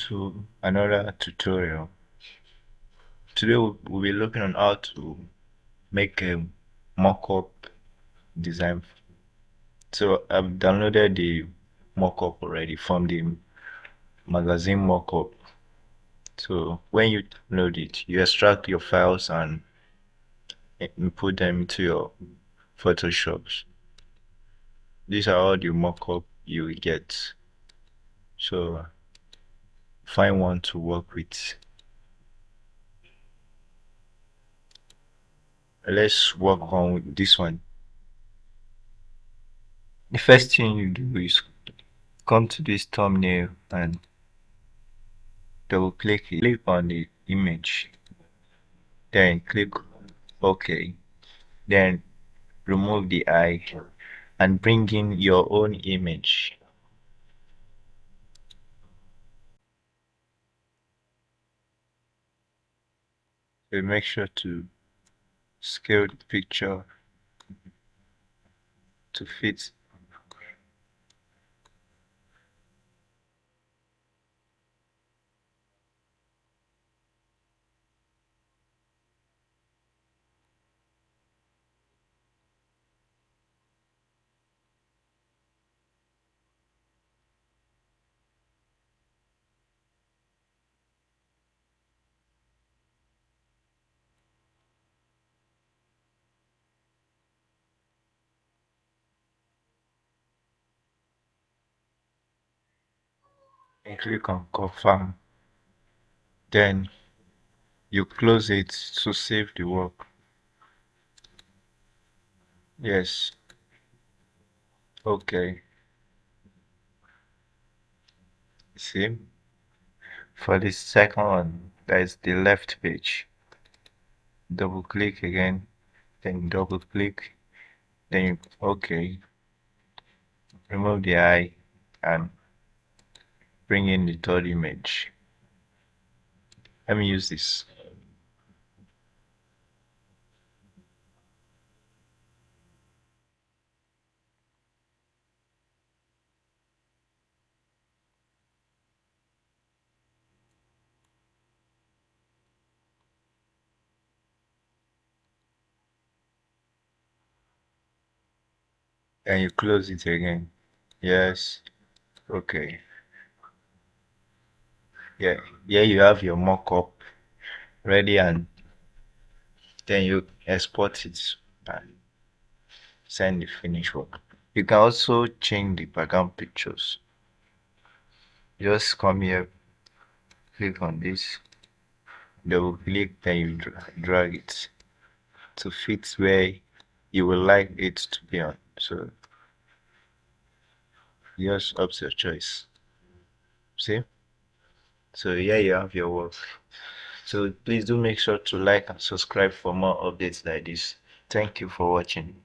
to another tutorial. Today we'll be looking on how to make a mock-up design. So I've downloaded the mock-up already from the magazine mock-up. So when you download it, you extract your files and input them into your Photoshops. These are all the mock-up you will get. So find one to work with. Let's work on with this one. The first thing you do is come to this thumbnail and double click on the image, then click OK, then remove the eye and bring in your own image. So make sure to scale the picture to fit. And click on confirm, then you close it to save the work. Yes, okay. See, for the second one, that is the left page. Double click again, then double click, then you okay, remove the eye and bring in the third image. Let me use this. And you close it again. Yes, okay. Yeah, here you have your mock-up ready, and then you export it and send the finished work. You can also change the background pictures. Just come here, click on this, double click, then you drag it to fit where you would like it to be on. So just up to your choice. See? So here you have your work. So please do make sure to like and subscribe for more updates like this. Thank you for watching.